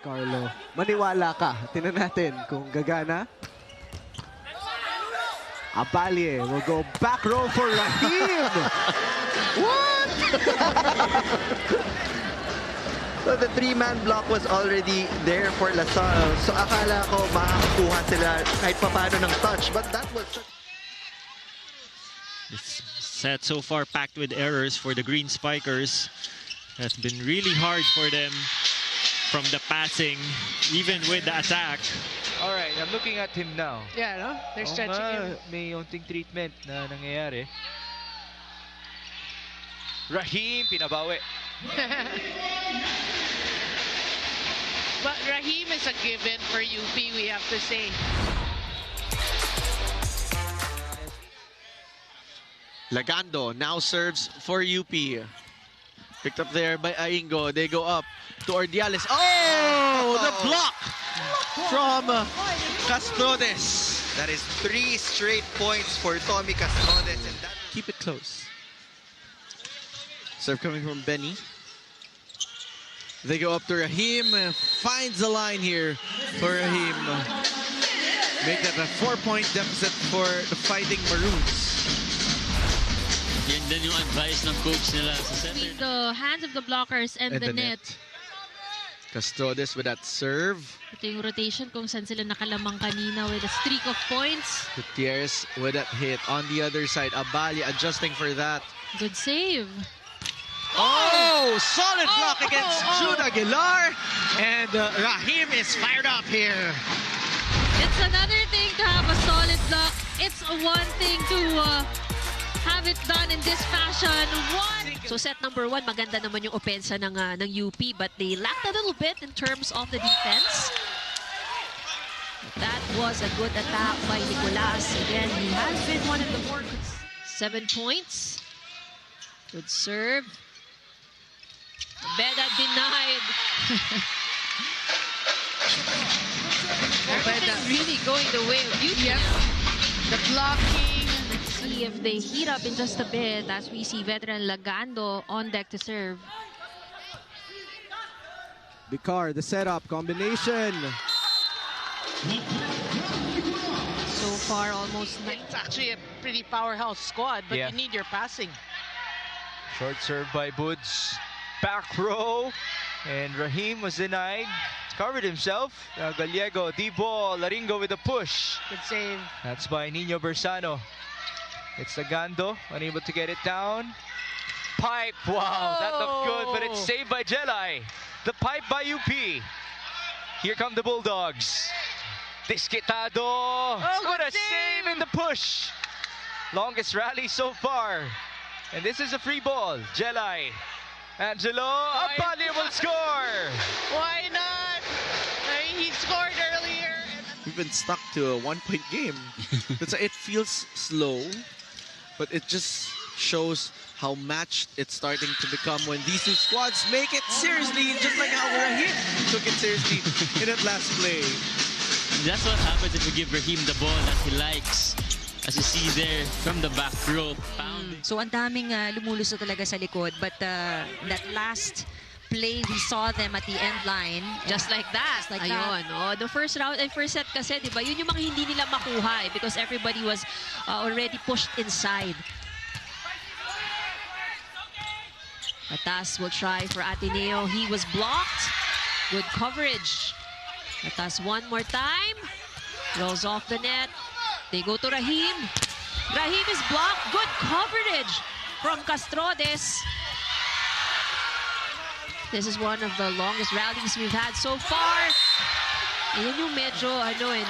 Carlo. Maniwala ka. Tingnan natin kung gagana. Abalye will go back row for Rahim. What? So the three-man block was already there for LaSalle. So akala ko makakakuha sila kahit papano ng touch. But that was... This set so far packed with errors for the Green Spikers. Has been really hard for them from the passing, even with the attack. All right, I'm looking at him now. Yeah, no? They're stretching him. May unting treatment na nangyayari. Rahim, pinabawi. But Rahim is a given for UP, we have to say. Lagando now serves for UP. Picked up there by Aingo. They go up to Ordiales. Oh, the block from Castrodes. That is 3 straight points for Tommy Castrodes. And that... Keep it close. Serve coming from Benny. They go up to Rahim. Finds the line here for Rahim. Make that a 4-point deficit for the Fighting Maroons. Yan din yung advice ng coach nila sa center. The hands of the blockers and the net. Castrodes with that serve. Ito yung rotation kung saan sila nakalamang kanina with a streak of points. Gutierrez with that hit. On the other side, Abalye adjusting for that. Good save. Oh, solid block against Jude Aguilar. And Rahim is fired up here. It's another thing to have a solid block. It's one thing to have it done in this fashion. So set number 1, maganda naman yung opensa ng UP, but they lacked a little bit in terms of the defense. That was a good attack by Nicolas. Again, he has been one of the more good. 7 points. Good serve. Beda denied. Everything's really going the way of UP. Yep. The blocking. Let's see if they heat up in just a bit as we see veteran Lagando on deck to serve. Bicar, the setup, combination. So far, almost 9. It's actually a pretty powerhouse squad, but Yeah. you need your passing. Short serve by Buds. Back row. And Rahim was denied. Covered himself. Gallego, D-ball. Laringo with a push. Good save. That's by Nino Bersano. It's Lagando, unable to get it down. Pipe, wow, that looked good, but it's saved by Jelai. The pipe by UP. Here come the Bulldogs. Disquitado. What a save in the push. Longest rally so far. And this is a free ball. Jelai. Angelo, Abalye will score. Why not? He scored earlier. We've been stuck to a 1-point game. It feels slow, but it just shows how matched it's starting to become when these two squads make it seriously, just like how Rahim took it seriously in that last play. That's what happens if you give Rahim the ball that he likes. As you see there from the back row, pounding. So ang daming lumuluso talaga sa likod, but that last play we saw them at the end line, Just like that. like Ayun. Oh, the first round and first set kasi, di ba? Yun yung mga hindi nila makuha because everybody was already pushed inside. Atas will try for Ateneo. He was blocked. Good coverage. Atas one more time. Rolls off the net. They go to Rahim. Rahim is blocked. Good coverage from Castrodes. This is one of the longest rallies we've had so far. Ayan yung medyo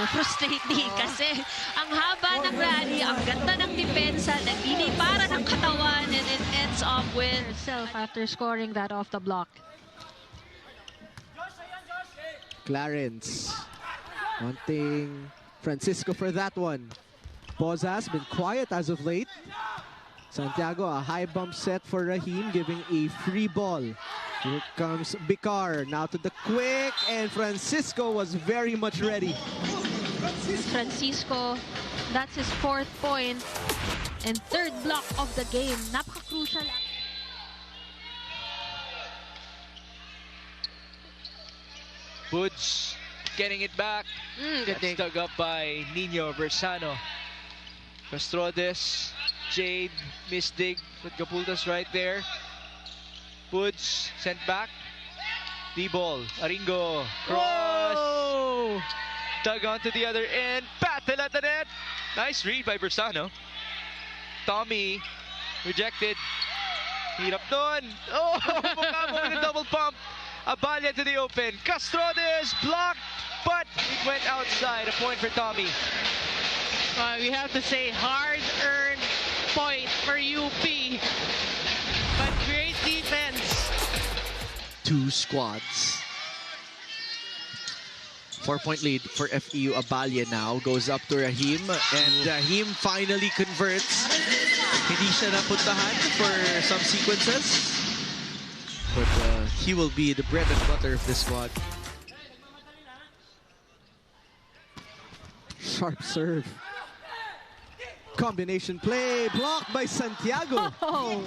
frustrating kasi ang haba ng rally, ang ganda ng depensa, nagini para ng katawan, and it ends up with herself after scoring that off the block. Clarence wanting Francisco for that one. Boza has been quiet as of late. Santiago, a high bump set for Rahim, giving a free ball. Here comes Bicar, now to the quick, and Francisco was very much ready. Francisco, that's his 4th point and 3rd block of the game. Napaka-crucial. Woods getting it back. Good That's dig. dug up by Nino Bersano. Castrodes, Jade, misdig, but Gapultas right there. Woods sent back. D-ball, Aringo, cross. Whoa! Dug onto the other end. Battle at the net. Nice read by Bersano. Tommy rejected. Hirap doon. Oh, mukha mo with a double pump. Abalia to the open. Castrodes blocked, but it went outside. A point for Tommy. We have to say hard-earned point for UP. But great defense. Two squads. 4-point lead for FEU. Abalia now goes up to Rahim, and Rahim finally converts. Hindi siya napuntahan for some sequences, but he will be the bread and butter of this squad. Sharp serve. Combination play, blocked by Santiago. Oh.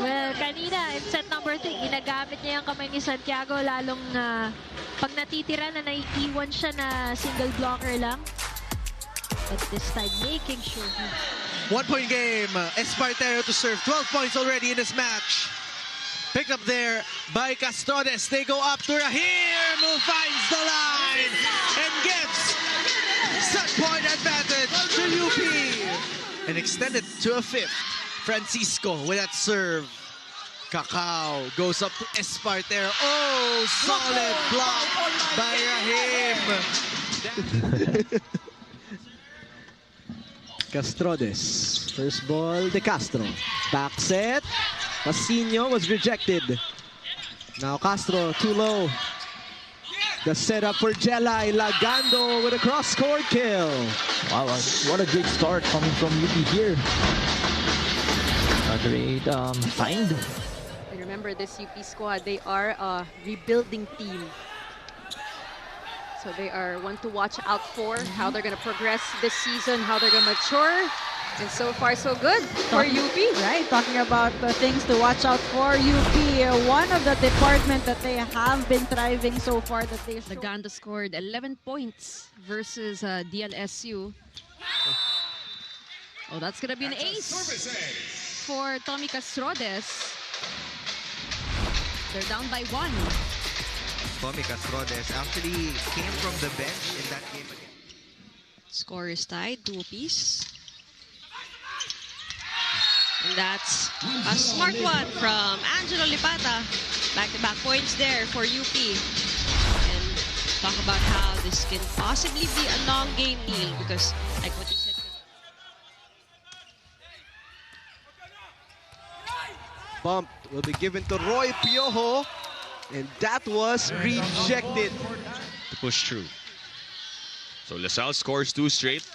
Well, kanina, in set number 3, ginagamit niya yung kamay ni Santiago, lalong pag natitira na naiiwan siya na single blocker lang. But this time, making sure he... 1-point game. Espartero to serve. 12 points already in this match. Picked up there by Castrodes. They go up to Rahim, who finds the line and gives set point advantage to UP. And extended to a 5th. Francisco with that serve. Cacao goes up to Espartero. Oh, solid block by Rahim. Castrodes. First ball, De Castro. Back set. Pasino was rejected. Now Castro too low. The setup for Jelay. Lagando with a cross-court kill. Wow, what a great start coming from UP here. A great find. And remember, this UP squad, they are a rebuilding team. So they are one to watch out for, how they're going to progress this season, how they're going to mature. And so far, so good for UP. Right, talking about the things to watch out for UP. One of the departments that they have been thriving so far. That they Laganda scored 11 points versus DLSU. Oh, that's going to be an ace for Tommy Castrodes. They're down by 1. Tommy Castrodes actually came from the bench in that game again. Score is tied, 2 apiece. And that's a smart one from Angelo Lipata. Back-to-back points there for UP. And talk about how this can possibly be a long game, Neil, because like what you said. Bump will be given to Roy Piojo. And that was rejected. To push through. So LaSalle scores 2 straight.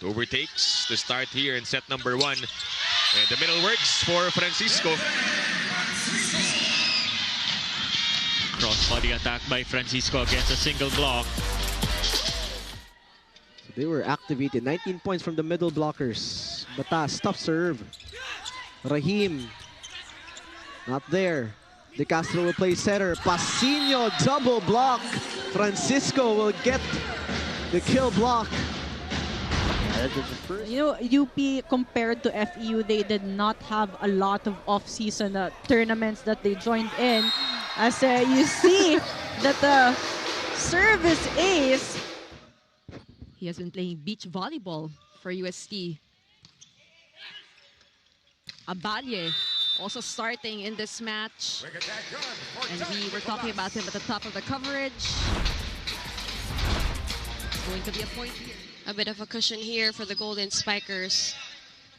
To overtakes to start here in set number 1. And the middle works for Francisco. Cross-body attack by Francisco against a single block. So they were activated. 19 points from the middle blockers. Batas, tough serve. Rahim, not there. De Castro will play center. Pasino, double block. Francisco will get the kill block. You know, UP compared to FEU, they did not have a lot of off-season tournaments that they joined in. As you see that the service ace. He has been playing beach volleyball for UST. Abalie also starting in this match. And we were talking about him at the top of the coverage. Going to be a point here. A bit of a cushion here for the Golden Spikers.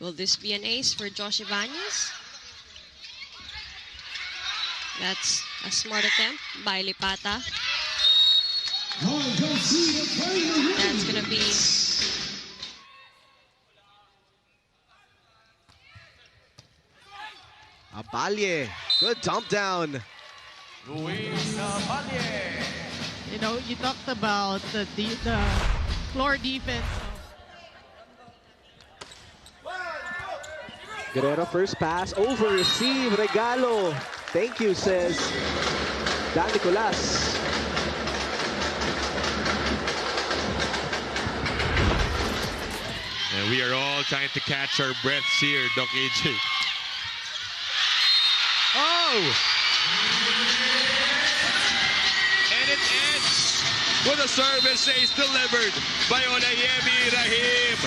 Will this be an ace for Josh Ibanez? That's a smart attempt by Lipata. That's going to be... Abalie, good dump down. You know, you talked about the floor defense. Guerrero first pass, over receive, regalo. Thank you, says Dan Nicolas. all trying to catch our breaths here, Doc AJ. Oh! And it ends with a service ace delivered by Olayemi Rahim.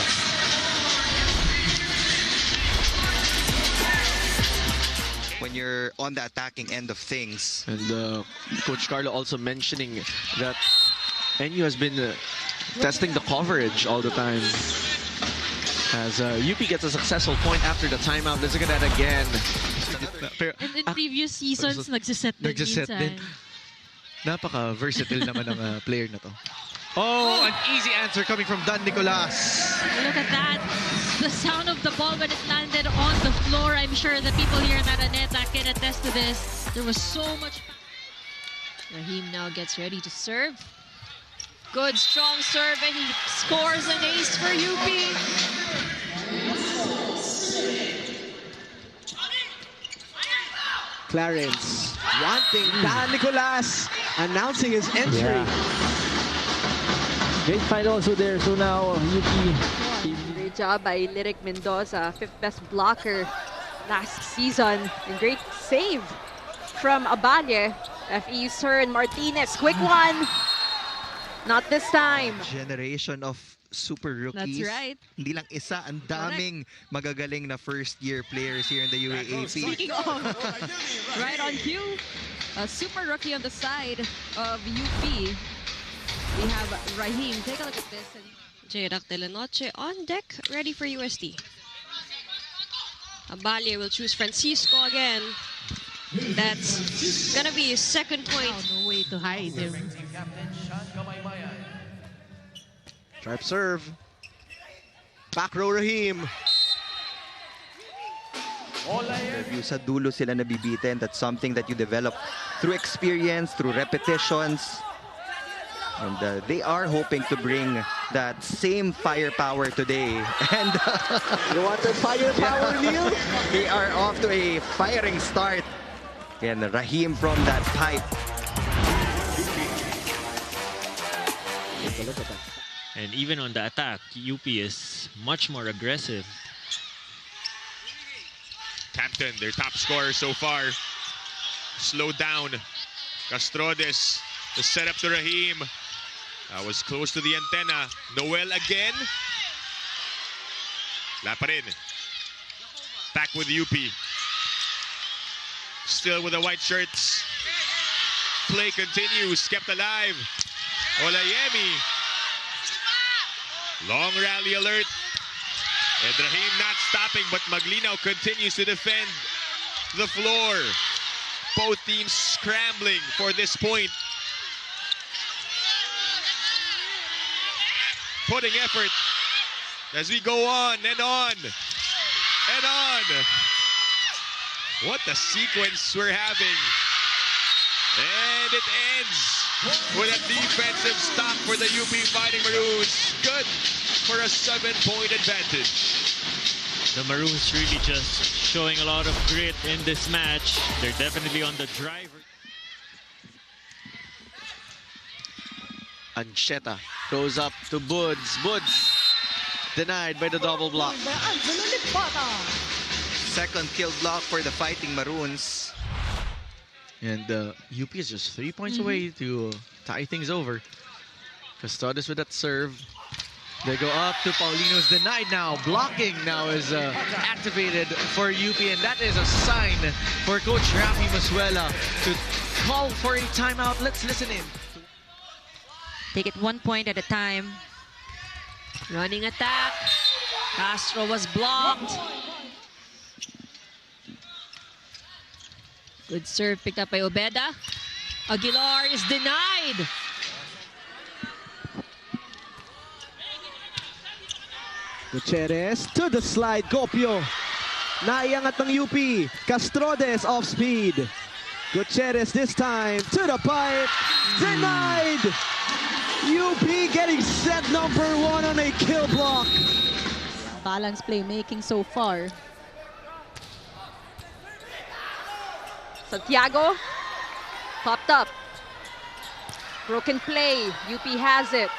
When you're on the attacking end of things. And Coach Carlo also mentioning that NU has been testing the coverage all the time. As UP gets a successful point after the timeout. Let's look at that again. And in previous seasons, nagsiset din. Napaka-versatile naman ng player na to. Oh, an easy answer coming from Dan Nicolas. Look at that. The sound of the ball when it landed on the floor. I'm sure the people here in Araneta can attest to this. There was so much. Rahim now gets ready to serve. Good strong serve, and he scores an ace for UP. Clarence wanting Dan Nicolas announcing his entry. Yeah. Great fight also there. So now UP. Great job by Lyric Mendoza, 5th best blocker last season. And great save from Aballe. FEU's turn, Martinez, quick one. Not this time. Generation of super rookies. That's right. Hindi lang isa, ang daming magagaling na first-year players here in the UAAP. Speaking of, right on cue, a super rookie on the side of UP. We have Rahim. Take a look at this. Jerac de la Noche on deck, ready for UST. Aballe will choose Francisco again. That's gonna be his second point. No way to hide him. Sharp serve. Back row Rahim. Review sa dulo sila nabibitin. That's something that you develop through experience, through repetitions. And they are hoping to bring that same firepower today. And you want the firepower, Neil? They are off to a firing start. And Rahim from that pipe. Look at that. And even on the attack, UP is much more aggressive. Captain, their top scorer so far. Slowed down. Castrodes, the setup to Rahim. That was close to the antenna. Noel again. La pa rin. Back with UP. Still with the white shirts. Play continues. Kept alive. Olayemi. Long rally alert. And Rahim not stopping, but Maglinaw continues to defend the floor. Both teams scrambling for this point. Putting effort as we go on and on and on. What a sequence we're having. And it ends with a defensive stop for the UP Fighting Maroons. Good for a 7-point advantage. The Maroons really just showing a lot of grit in this match. They're definitely on the driver. Ancheta goes up to Buds. Buds denied by the double block. Second kill block for the Fighting Maroons. And UP is just 3 points away to tie things over. Castrodes with that serve. They go up to Paulino's denied now. Blocking now is activated for UP, and that is a sign for Coach Rafi Masuela to call for a timeout. Let's listen in. Take it 1 point at a time. Running attack. Castro was blocked. Good serve picked up by Obeda. Aguilar is denied. Gutierrez to the slide. Gopio. Naiangat ng UP. Castrodes off speed. Gutierrez this time to the pipe. Denied. UP getting set number 1 on a kill block. Balanced playmaking so far. Santiago popped up. Broken play. UP has it.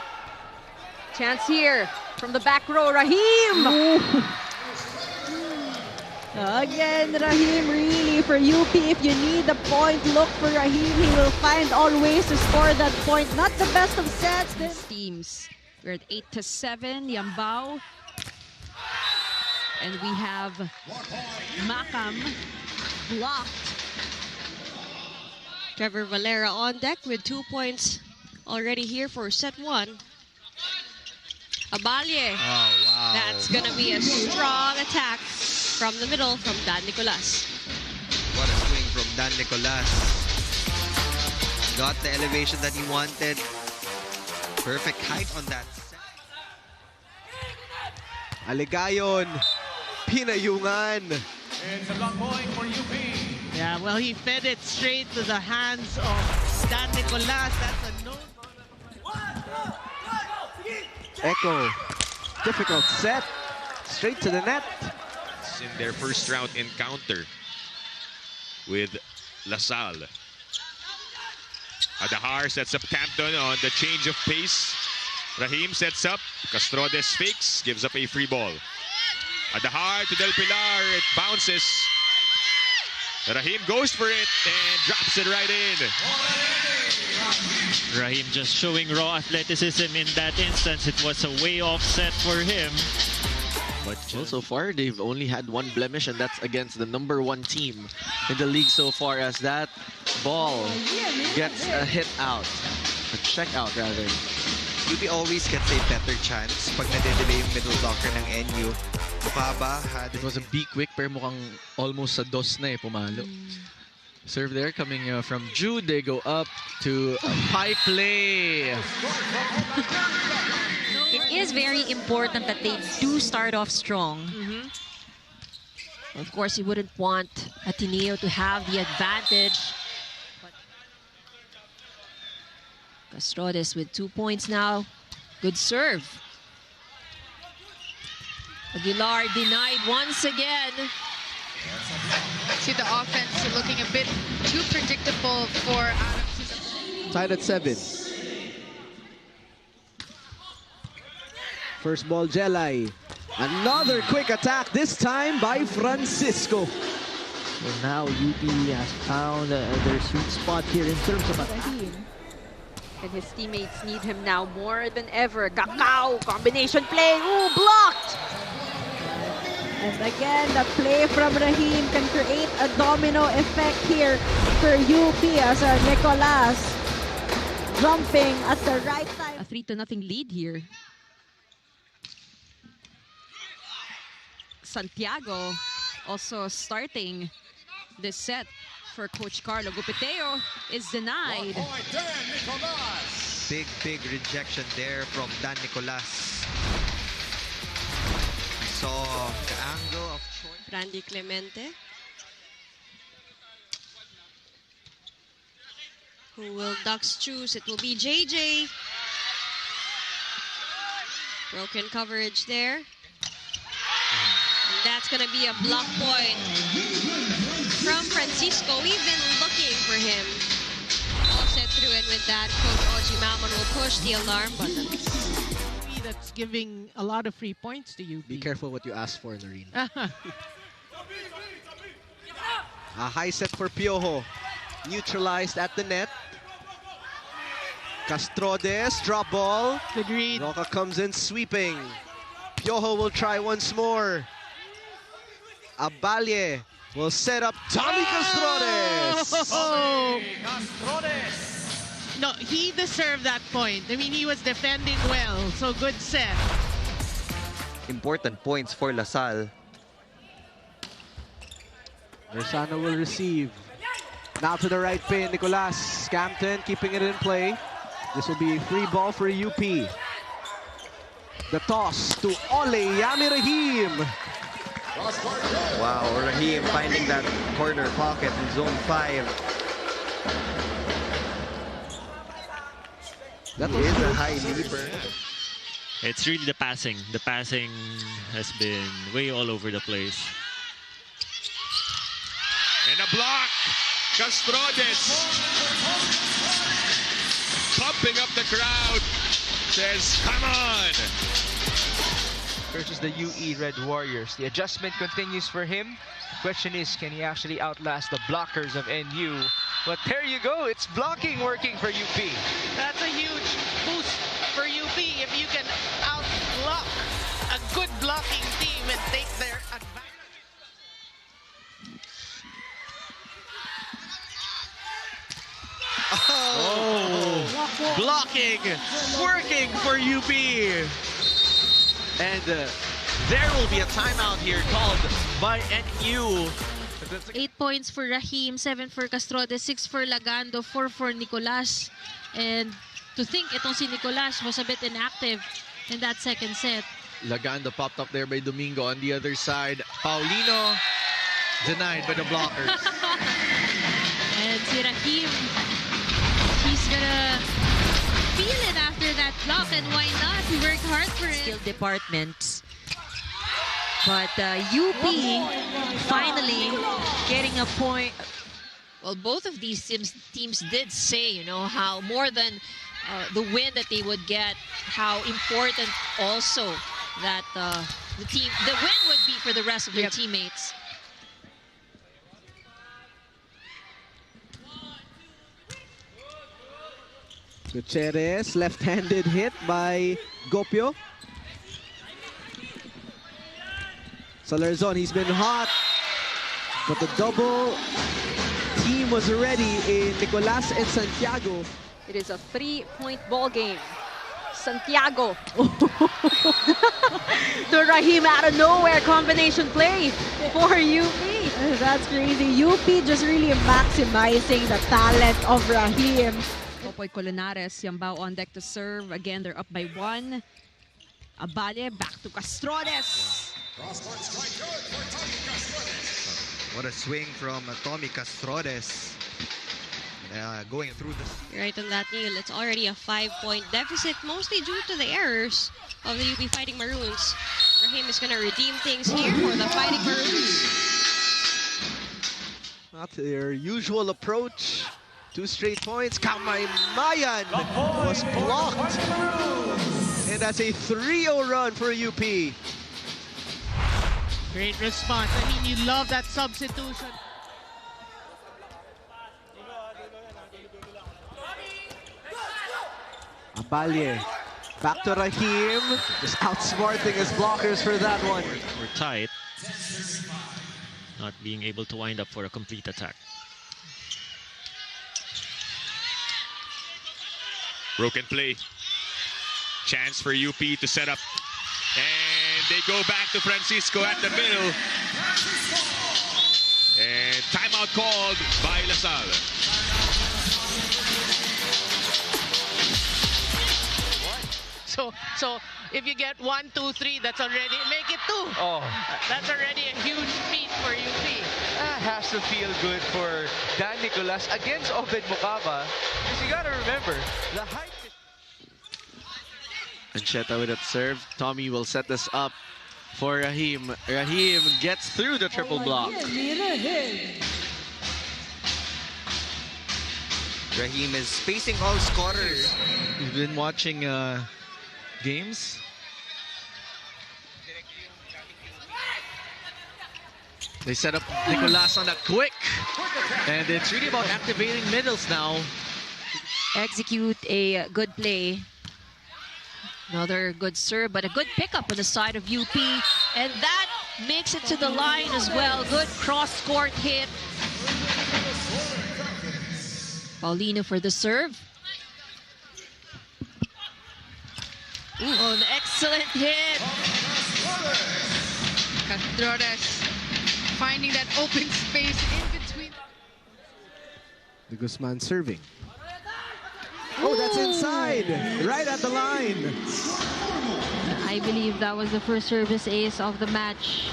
Chance here. from the back row, Rahim! Again, Rahim really for UP. If you need a point, look for Rahim. He will find all ways to score that point. Not the best of sets. Teams. We're at 8-7. Yambao. And we have Makam blocked. Trevor Valera on deck with 2 points already here for set 1. Abalye. Oh, wow. That's going to be a strong attack from the middle from Dan Nicolas. What a swing from Dan Nicolas. Got the elevation that he wanted. Perfect height on that set. Aligayon. Pinayungan. It's a block point for UP. Yeah, well, he fed it straight to the hands of Dan Nicolas. That's a no. Echo. Difficult set. Straight to the net. In their first round encounter with LaSalle. Adahar sets up Campton on the change of pace. Rahim sets up. Castrodes fakes, gives up a free ball. Adahar to Del Pilar, it bounces. Rahim goes for it and drops it right in. Rahim just showing raw athleticism in that instance. It was a way off set for him. But well, so far, they've only had one blemish, and that's against the #1 team in the league so far, as that ball gets a hit out. A check out, rather. UP always gets a better chance pag nade-delay yung middle blocker ng NU. Bukaba had... It was a B quick, pero mukhang almost sa dos na pumalo. Serve there coming from Jude. They go up to a high play. It is very important that they do start off strong. Of course, you wouldn't want Ateneo to have the advantage. Castrodes with 2 points now. Good serve. Aguilar denied once again. See the offense looking a bit too predictable for Tied at 7. First ball, Jelay. Another quick attack, this time by Francisco. Well, now UP has found their sweet spot here in terms of attack. And his teammates need him now more than ever. Kakao, combination play. Ooh, blocked! And again, the play from Rahim can create a domino effect here for UP as Nicolas jumping at the right time. A 3-0 lead here. Santiago also starting this set for Coach Carlo. Gupiteo is denied. Big rejection there from Dan Nicolas. Saw the angle of choice. Randy Clemente. Who will Ducks choose? It will be JJ. Broken coverage there. And that's going to be a block point from Francisco. We've been looking for him. All set through, and with that, Coach Oji Maman will push the alarm button. That's giving a lot of free points to you. Be careful what you ask for, Noreen. A high set for Piojo. Neutralized at the net. Castrodes, drop ball. Good read. Roca comes in sweeping. Piojo will try once more. Abalye will set up Tommy Castrodes. Oh. No, he deserved that point. I mean, he was defending well, so good set. Important points for LaSalle. Mersano will receive. Now to the right pin, Nicolas. Scampton keeping it in play. This will be a free ball for UP. The toss to Ole Yami Rahim. Wow, Rahim finding that corner pocket in zone 5. That is a high leaper. It's really the passing. The passing has been way all over the place. And a block. Castrodes pumping up the crowd. Says, come on. versus the UE Red Warriors. The adjustment continues for him. The question is, can he actually outlast the blockers of NU? But there you go, it's blocking working for UP. That's a huge boost for UP if you can outblock a good blocking team and take their advantage. Oh, blocking, working for UP. And there will be a timeout here called by NU. 8 points for Rahim, 7 for Castrodes, 6 for Lagando, 4 for Nicolas. And to think itong si Nicolas was a bit inactive in that second set. Lagando popped up there by Domingo on the other side. Paulino denied by the blockers. And si Rahim, he's gonna feel it after that block, and why not? He worked hard for it. Skill departments. But UP finally getting a point. Well, both of these teams did say, you know, how more than the win that they would get, how important also that the win would be for the rest of their teammates. Gutierrez, left-handed hit by Gopio. Salarzon, he's been hot, but the double team was ready in Nicolas and Santiago. It is a 3-point ball game. Santiago. The Rahim out of nowhere combination play for UP. That's crazy. UP just really maximizing the talent of Rahim. Popoy Colinares, Yambao on deck to serve. Again, they're up by 1. Abale back to Castrodes. What a swing from Tommy Castrodes. Going through the... Right on that, Neil. It's already a 5-point deficit, mostly due to the errors of the UP Fighting Maroons. Rahim is going to redeem things here for the Fighting Maroons. Not their usual approach. 2 straight points. Kamaymayan was blocked. And that's a 3-0 run for UP. Great response. I mean, you love that substitution. Abalye. Back to Rahim. Just outsmarting his blockers for that one. We're tight. Not being able to wind up for a complete attack. Broken play. Chance for UP to set up. And they go back to Francisco at the middle. And timeout called by LaSalle. So if you get 1, 2, 3, that's already, make it 2. Oh. That's already a huge feat for UP. That has to feel good for Dan Nicolas against Obed Mukaba. Because you gotta remember, the height... Ancheta with that serve. Tommy will set this up for Rahim. Rahim gets through the triple block. Rahim is facing all scorers. You've been watching games? They set up Nicolas on that quick. And it's really about activating middles now. Execute a good play. Another good serve, but a good pickup on the side of UP. And that makes it to the line as well. Good cross-court hit. Paulino for the serve. Ooh, an excellent hit. Castrodes finding that open space in between. The Guzman serving. Oh, that's inside, right at the line. I believe that was the first service ace of the match.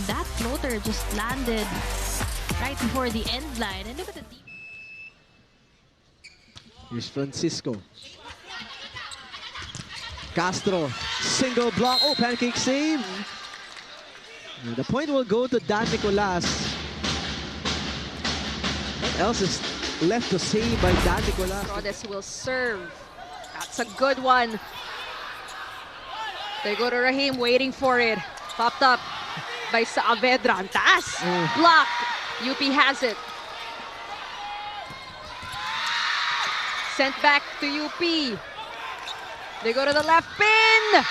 That floater just landed right before the end line. And look at the deep. Here's Francisco. Castro, single block. Oh, pancake save. And the point will go to Dan Nicolas. What else is left to say by Dan Nicolas? Castrodes will serve. That's a good one. They go to Rahim, waiting for it. Popped up by Saavedra. Taas! Blocked. UP has it. Sent back to UP. They go to the left pin.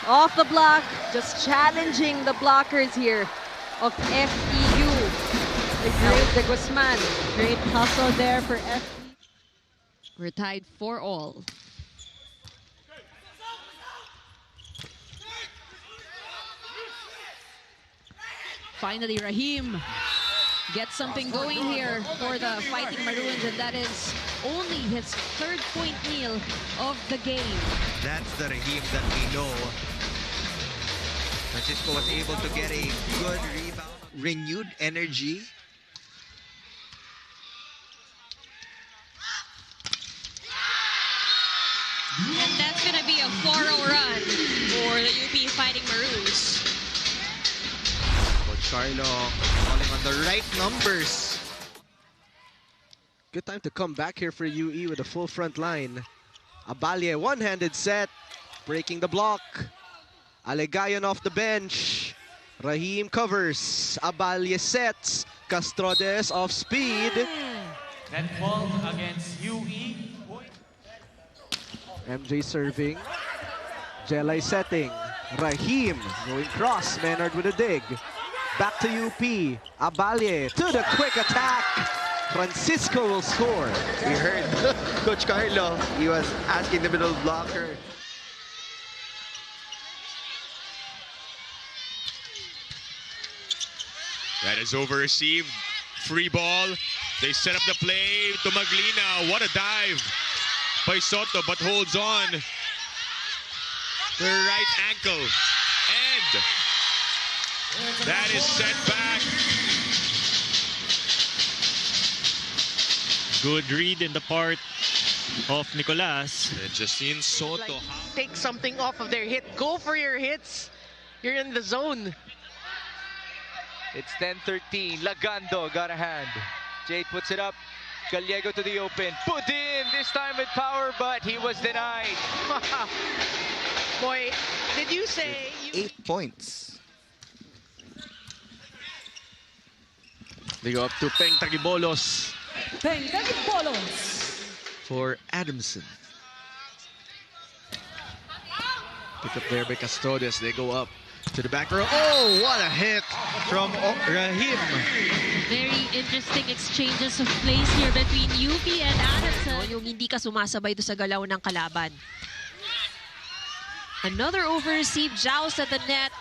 Off the block. Just challenging the blockers here of FEU. The great De Guzman. Great hustle there for FEU. We're tied 4-all. Finally, Rahim gets something going here for the Fighting Maroons, and that is only his 3rd point meal of the game. That's the Rahim that we know. Francisco was able to get a good rebound. Renewed energy. And that's going to be a 4-0 run for the UP Fighting Maroons. Coach Carlo calling on the right numbers. Good time to come back here for UE with a full front line. Abalye, one-handed set, breaking the block. Alegayon off the bench. Rahim covers. Abalye sets. Castrodes off speed. That ball against UE. MJ serving. Jelay setting. Rahim going cross. Menard with a dig. Back to UP. Abalye to the quick attack. Francisco will score. We heard Coach Carlo. He was asking the middle blocker. That is over-received. Free ball. They set up the play to Maglina. What a dive by Soto, but holds on. The right ankle. And that is set back. Good read in the part of Nicolas. And Justine Soto. Take something off of their hit. Go for your hits. You're in the zone. It's 10-13. Lagando got a hand. Jade puts it up. Gallego to the open. Put in, this time with power, but he was denied. Boy, did you say... 8 points. They go up to Peng Tagibolos Tagibolos for Adamson. Pick up there by Castrodes. They go up to the back row. Oh, what a hit from Rahim. Very interesting exchanges of plays here between UP and Adamson. Yung hindi ka sumasabay do sa galaw ng kalaban. Another over-received joust at the net.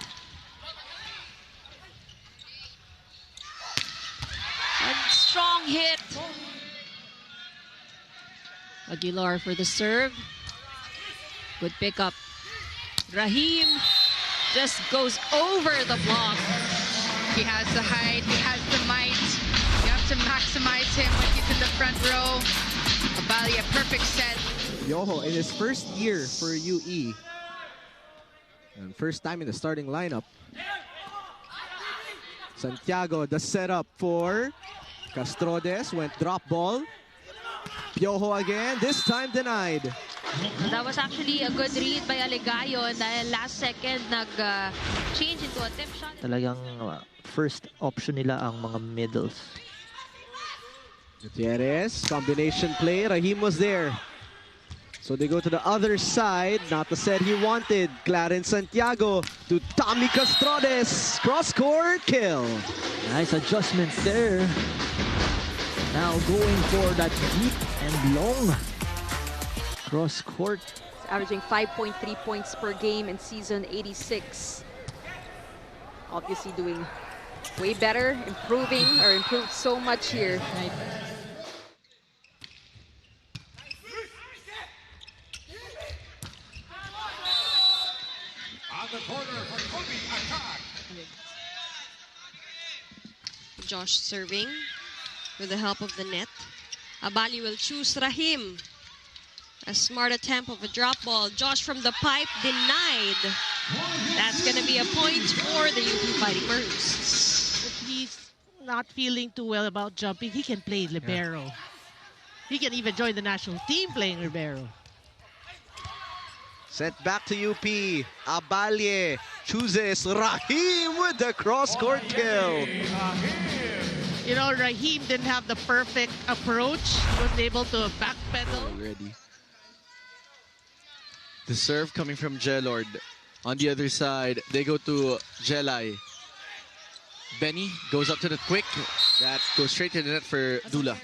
A strong hit. Aguilar for the serve. Good pickup. Rahim just goes over the block. He has the height, he has the might. You have to maximize him when he's in the front row. Abalye, a perfect set. Yoho in his first year for UE. And first time in the starting lineup. Santiago, the setup for Castrodes. Went drop ball. Piojo again, this time denied. That was actually a good read by Alegayon dahil last second nag-change into a tip shot. Talagang first option nila ang mga middles. Gutierrez, combination play. Rahim was there. So they go to the other side. Not the set he wanted. Clarence Santiago to Tommy Castrodes. Cross-court kill. Nice adjustments there. Now going for that deep and long cross-court. Averaging 5.3 points per game in season 86. Obviously doing way better, improved so much here. Right. On the corner for Kobe attack. Josh serving with the help of the net. Abalye will choose Rahim. A smart attempt of a drop ball. Josh from the pipe denied. That's going to be a point for the UP Fighting Maroons. If he's not feeling too well about jumping, he can play libero. Yeah. He can even join the national team playing libero. Sent back to UP. Abalye chooses Rahim with the cross-court kill. You know, Rahim didn't have the perfect approach. He was able to backpedal. Already. The serve coming from Jelord. On the other side, they go to Jelai. Benny goes up to the quick. That goes straight to the net for Dula.